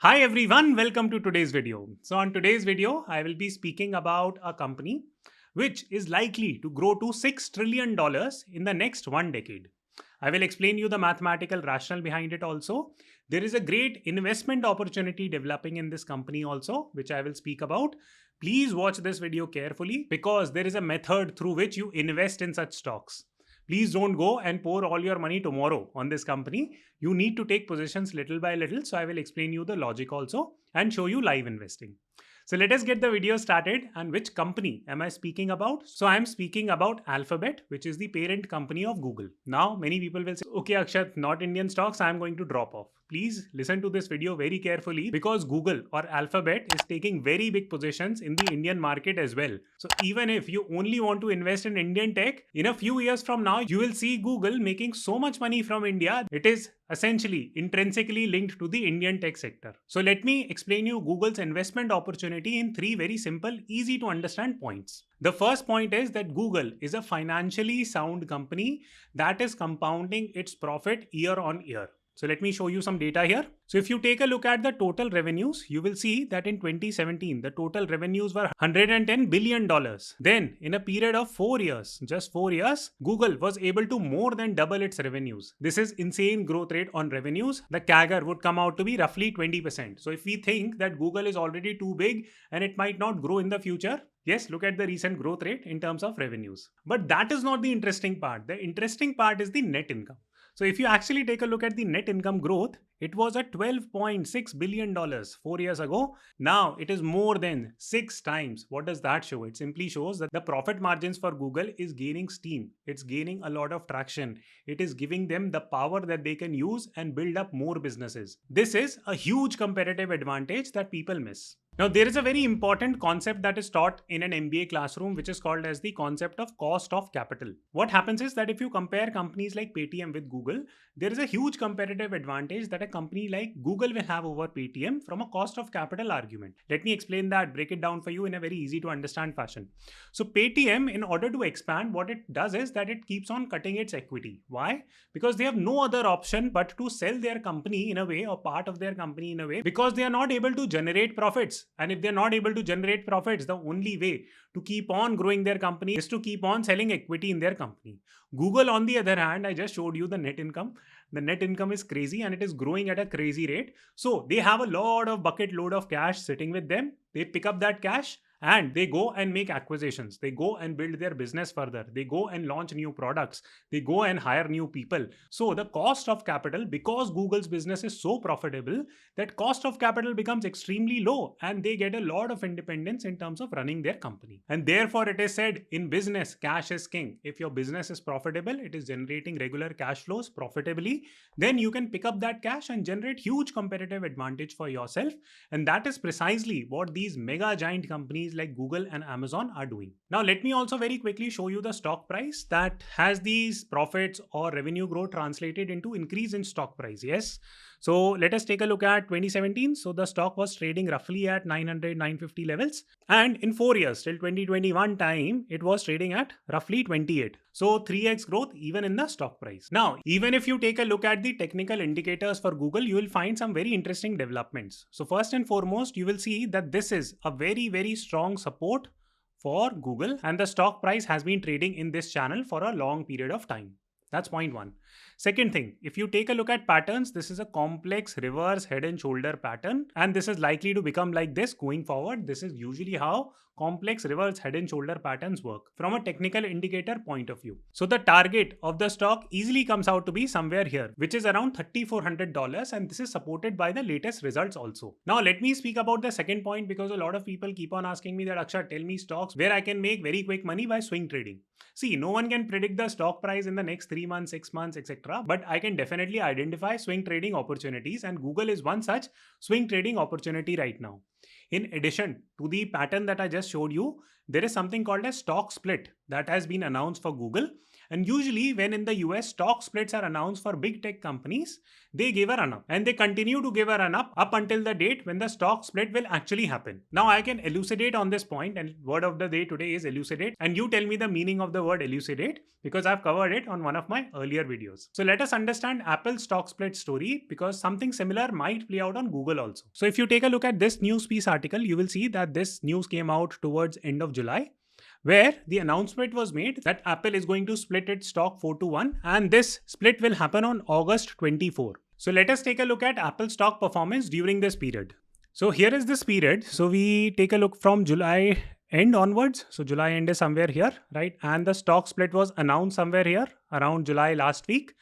Hi everyone, welcome to today's video. So on today's video, I will be speaking about a company which is likely to grow to $6 trillion in the next 1 decade. I will explain you the mathematical rationale behind it also. There is a great investment opportunity developing in this company also, which I will speak about. Please watch this video carefully because there is a method through which you invest in such stocks. Please don't go and pour all your money tomorrow on this company. You need to take positions little by little. So I will explain you the logic also and show you live investing. So let us get the video started. And which company am I speaking about? So I'm speaking about Alphabet, which is the parent company of Google. Now, many people will say, okay, Akshat, not Indian stocks, I'm going to drop off. Please listen to this video very carefully because Google or Alphabet is taking very big positions in the Indian market as well. So even if you only want to invest in Indian tech, in a few years from now, you will see Google making so much money from India. It is essentially intrinsically linked to the Indian tech sector. So let me explain you Google's investment opportunity in three very simple, easy to understand points. The first point is that Google is a financially sound company that is compounding its profit year on year. So let me show you some data here. So if you take a look at the total revenues, you will see that in 2017, the total revenues were $110 billion. Then in a period of 4 years, just 4 years, Google was able to more than double its revenues. This is insane growth rate on revenues. The CAGR would come out to be roughly 20%. So if we think that Google is already too big and it might not grow in the future, yes, look at the recent growth rate in terms of revenues. But that is not the interesting part. The interesting part is the net income. So if you actually take a look at the net income growth, it was at $12.6 billion 4 years ago. Now it is more than 6 times. What does that show? It simply shows that the profit margins for Google is gaining steam. It's gaining a lot of traction. It is giving them the power that they can use and build up more businesses. This is a huge competitive advantage that people miss. Now, there is a very important concept that is taught in an MBA classroom, which is called as the concept of cost of capital. What happens is that if you compare companies like Paytm with Google, there is a huge competitive advantage that a company like Google will have over Paytm from a cost of capital argument. Let me explain that, break it down for you in a very easy to understand fashion. So Paytm, in order to expand, what it does is that it keeps on cutting its equity. Why? Because they have no other option but to sell their company in a way or part of their company in a way because they are not able to generate profits. And if they're not able to generate profits, the only way to keep on growing their company is to keep on selling equity in their company. Google, on the other hand, I just showed you the net income. The net income is crazy and it is growing at a crazy rate. So they have a lot of bucket load of cash sitting with them. They pick up that cash and they go and make acquisitions. They go and build their business further. They go and launch new products. They go and hire new people. So the cost of capital, because Google's business is so profitable, that cost of capital becomes extremely low and they get a lot of independence in terms of running their company. And therefore it is said in business, cash is king. If your business is profitable, it is generating regular cash flows profitably, then you can pick up that cash and generate huge competitive advantage for yourself. And that is precisely what these mega giant companies like Google and Amazon are doing. Now, let me also very quickly show you the stock price that has these profits or revenue growth translated into increase in stock price. Yes. So let us take a look at 2017. So the stock was trading roughly at 900, 950 levels. And in 4 years, till 2021 time, it was trading at roughly 28. So 3x growth even in the stock price. Now, even if you take a look at the technical indicators for Google, you will find some very interesting developments. So first and foremost, you will see that this is a very, very strong support for Google and the stock price has been trading in this channel for a long period of time. That's point one. Second thing, if you take a look at patterns, this is a complex reverse head and shoulder pattern, and this is likely to become like this going forward. This is usually how complex reverse head and shoulder patterns work from a technical indicator point of view. So the target of the stock easily comes out to be somewhere here, which is around $3,400, and this is supported by the latest results also. Now let me speak about the second point because a lot of people keep on asking me that, Akshat, tell me stocks where I can make very quick money by swing trading. See, no one can predict the stock price in the next 3 months, 6 months, etc. But I can definitely identify swing trading opportunities, and Google is one such swing trading opportunity right now. In addition to the pattern that I just showed you, there is something called a stock split that has been announced for Google. And usually when in the US stock splits are announced for big tech companies, they give a run up and they continue to give a run up until the date when the stock split will actually happen. Now I can elucidate on this point, and word of the day today is elucidate, and you tell me the meaning of the word elucidate because I've covered it on one of my earlier videos. So let us understand Apple's stock split story because something similar might play out on Google also. So if you take a look at this news piece article, you will see that this news came out towards end of July, where the announcement was made that Apple is going to split its stock 4-1, and this split will happen on August 24. So let us take a look at Apple stock performance during this period. So here is this period. So we take a look from July end onwards. So July end is somewhere here, right? And the stock split was announced somewhere here around July last week.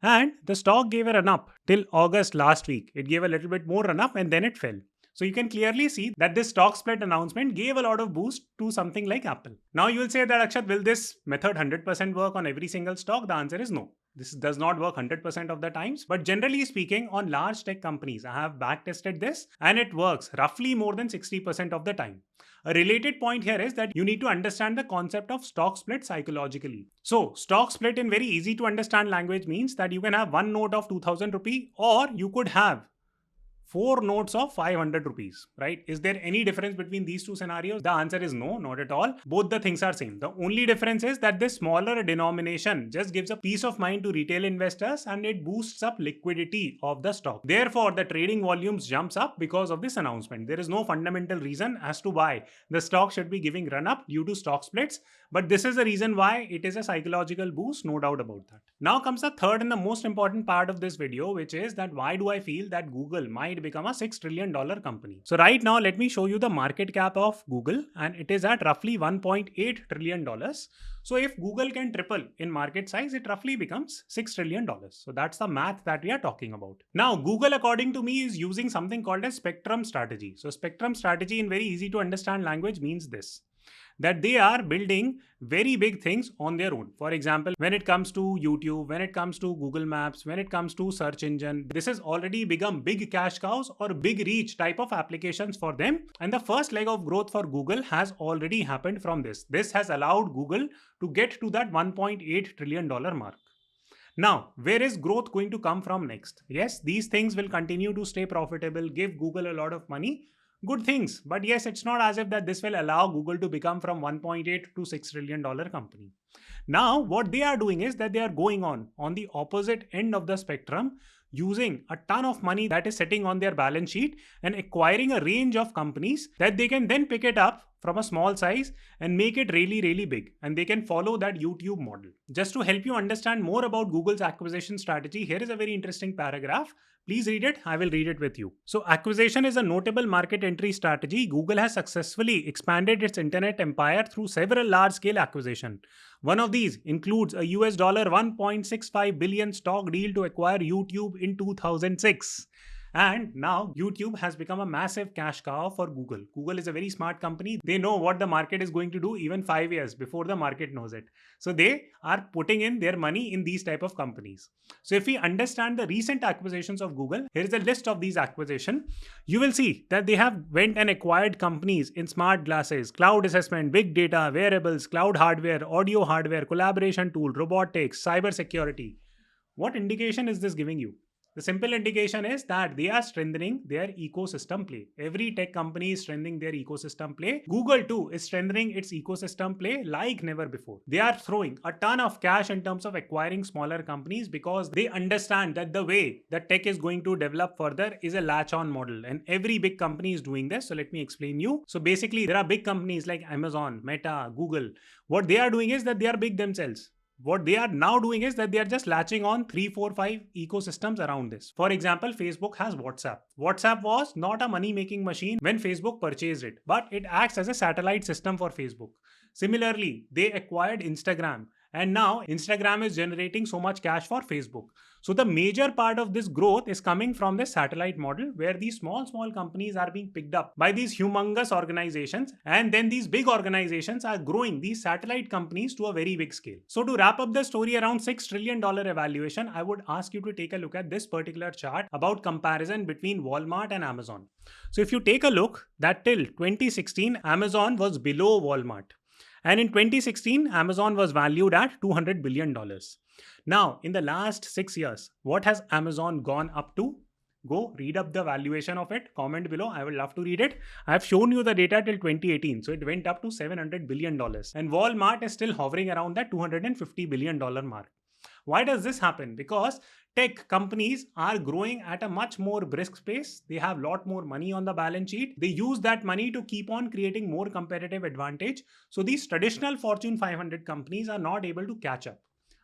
And the stock gave a run up till August last week. It gave a little bit more run up and then it fell. So you can clearly see that this stock split announcement gave a lot of boost to something like Apple. Now you will say that, Akshat, will this method 100% work on every single stock? The answer is no. This does not work 100% of the times, but generally speaking, on large tech companies, I have backtested this and it works roughly more than 60% of the time. A related point here is that you need to understand the concept of stock split psychologically. So stock split in very easy to understand language means that you can have one note of 2000 rupee or you could have 4 notes of 500 rupees, right? Is there any difference between these two scenarios? The answer is no, not at all. Both the things are same. The only difference is that this smaller denomination just gives a peace of mind to retail investors and it boosts up liquidity of the stock. Therefore, the trading volumes jumps up because of this announcement. There is no fundamental reason as to why the stock should be giving run up due to stock splits, but this is the reason why it is a psychological boost, no doubt about that. Now comes the third and the most important part of this video, which is that why do I feel that Google might become a $6 trillion company. So right now, let me show you the market cap of Google, and it is at roughly $1.8 trillion. So if Google can triple in market size, it roughly becomes $6 trillion. So that's the math that we are talking about. Now, Google, according to me, is using something called a spectrum strategy. So spectrum strategy in very easy to understand language means this, that they are building very big things on their own. For example, when it comes to YouTube, when it comes to Google Maps, when it comes to search engine, this has already become big cash cows or big reach type of applications for them. And the first leg of growth for Google has already happened from this. This has allowed Google to get to that $1.8 trillion mark. Now, where is growth going to come from next? Yes, these things will continue to stay profitable, give Google a lot of money. Good things, but yes, it's not as if that this will allow Google to become from 1.8 to $6 trillion company. Now, what they are doing is that they are going on the opposite end of the spectrum, using a ton of money that is sitting on their balance sheet and acquiring a range of companies that they can then pick it up from a small size and make it really, really big. And they can follow that YouTube model. Just to help you understand more about Google's acquisition strategy, here is a very interesting paragraph. Please read it. I will read it with you. So acquisition is a notable market entry strategy. Google has successfully expanded its internet empire through several large-scale acquisitions. One of these includes a US $1.65 billion stock deal to acquire YouTube in 2006. And now YouTube has become a massive cash cow for Google. Google is a very smart company. They know what the market is going to do even 5 years before the market knows it. So they are putting in their money in these type of companies. So if we understand the recent acquisitions of Google, here is a list of these acquisitions. You will see that they have went and acquired companies in smart glasses, cloud assessment, big data, wearables, cloud hardware, audio hardware, collaboration tool, robotics, cyber security. What indication is this giving you? The simple indication is that they are strengthening their ecosystem play. Every tech company is strengthening their ecosystem play. Google too is strengthening its ecosystem play like never before. They are throwing a ton of cash in terms of acquiring smaller companies because they understand that the way that tech is going to develop further is a latch-on model, and every big company is doing this. So let me explain you. So basically, there are big companies like Amazon, Meta, Google. What they are doing is that they are big themselves. What they are now doing is that they are just latching on 3, 4, 5 ecosystems around this. For example, Facebook has WhatsApp. WhatsApp was not a money-making machine when Facebook purchased it, but it acts as a satellite system for Facebook. Similarly, they acquired Instagram. And now Instagram is generating so much cash for Facebook. So the major part of this growth is coming from the satellite model, where these small companies are being picked up by these humongous organizations, and then these big organizations are growing these satellite companies to a very big scale. So to wrap up the story around $6 trillion evaluation, I would ask you to take a look at this particular chart about comparison between Walmart and Amazon. So if you take a look, that till 2016, Amazon was below Walmart. And in 2016, Amazon was valued at $200 billion. Now, in the last 6 years, what has Amazon gone up to? Go read up the valuation of it. Comment below. I would love to read it. I have shown you the data till 2018. So it went up to $700 billion. And Walmart is still hovering around that $250 billion mark. Why does this happen? Because tech companies are growing at a much more brisk pace. They have a lot more money on the balance sheet. They use that money to keep on creating more competitive advantage. So these traditional Fortune 500 companies are not able to catch up.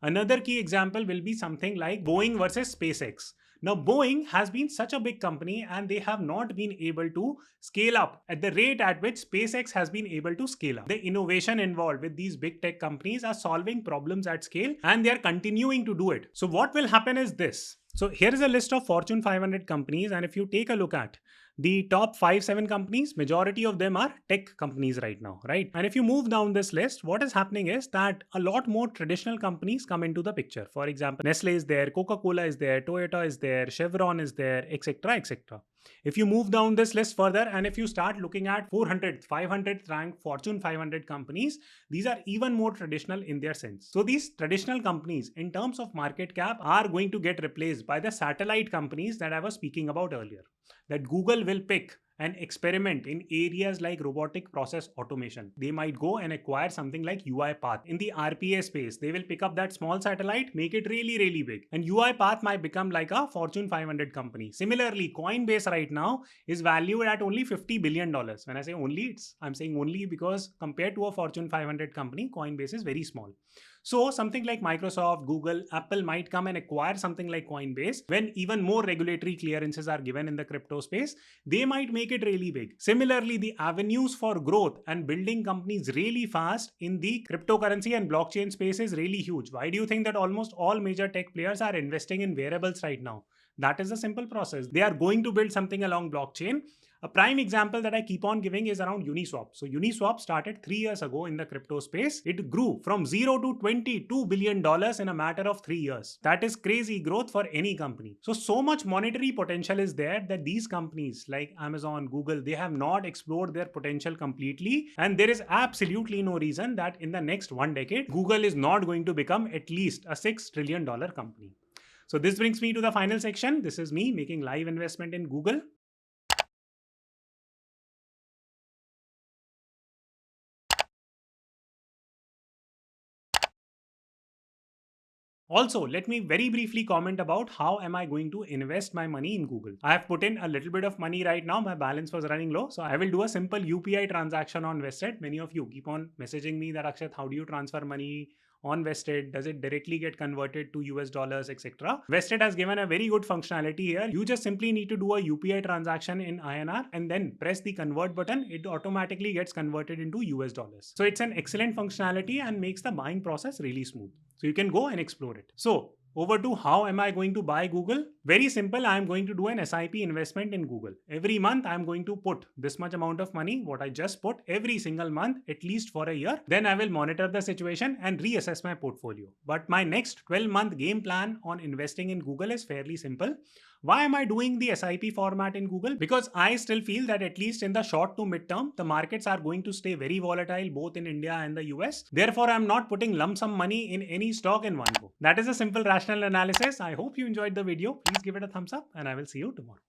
Another key example will be something like Boeing versus SpaceX. Now, Boeing has been such a big company and they have not been able to scale up at the rate at which SpaceX has been able to scale up. The innovation involved with these big tech companies are solving problems at scale and they are continuing to do it. So what will happen is this. So here is a list of Fortune 500 companies, and if you take a look at the top 5-7 companies, majority of them are tech companies right now, right? And if you move down this list, what is happening is that a lot more traditional companies come into the picture. For example, Nestle is there, Coca-Cola is there, Toyota is there, Chevron is there, etc., etc. If you move down this list further and if you start looking at 400th, 500th ranked Fortune 500 companies, these are even more traditional in their sense. So these traditional companies in terms of market cap are going to get replaced by the satellite companies that I was speaking about earlier. That Google will pick and experiment in areas like robotic process automation. They might go and acquire something like UiPath. In the RPA space, they will pick up that small satellite, make it really, really big. And UiPath might become like a Fortune 500 company. Similarly, Coinbase right now is valued at only $50 billion. When I say only, I'm saying only because compared to a Fortune 500 company, Coinbase is very small. So something like Microsoft, Google, Apple might come and acquire something like Coinbase when even more regulatory clearances are given in the crypto space. They might make it really big. Similarly, the avenues for growth and building companies really fast in the cryptocurrency and blockchain space is really huge. Why do you think that almost all major tech players are investing in wearables right now? That is a simple process. They are going to build something along blockchain. A prime example that I keep on giving is around Uniswap. So Uniswap started 3 years ago in the crypto space. It grew from 0 to $22 billion in a matter of 3 years. That is crazy growth for any company. So much monetary potential is there that these companies like Amazon, Google, they have not explored their potential completely. And there is absolutely no reason that in the next 1 decade, Google is not going to become at least a $6 trillion company. So this brings me to the final section. This is me making live investment in Google. Also, let me very briefly comment about how am I going to invest my money in Google. I have put in a little bit of money right now. My balance was running low. So I will do a simple UPI transaction on Vested. Many of you keep on messaging me that Akshat, how do you transfer money on Vested? Does it directly get converted to US dollars, etc.? Vested has given a very good functionality here. You just simply need to do a UPI transaction in INR and then press the convert button. It automatically gets converted into US dollars. So it's an excellent functionality and makes the buying process really smooth. So you can go and explore it. So over to how am I going to buy Google? Very simple. I am going to do an SIP investment in Google. Every month, I am going to put this much amount of money, what I just put every single month, at least for a year. Then I will monitor the situation and reassess my portfolio. But my next 12-month game plan on investing in Google is fairly simple. Why am I doing the SIP format in Google? Because I still feel that at least in the short to mid-term, the markets are going to stay very volatile both in India and the US. Therefore, I'm not putting lump sum money in any stock in one go. That is a simple rational analysis. I hope you enjoyed the video. Please give it a thumbs up and I will see you tomorrow.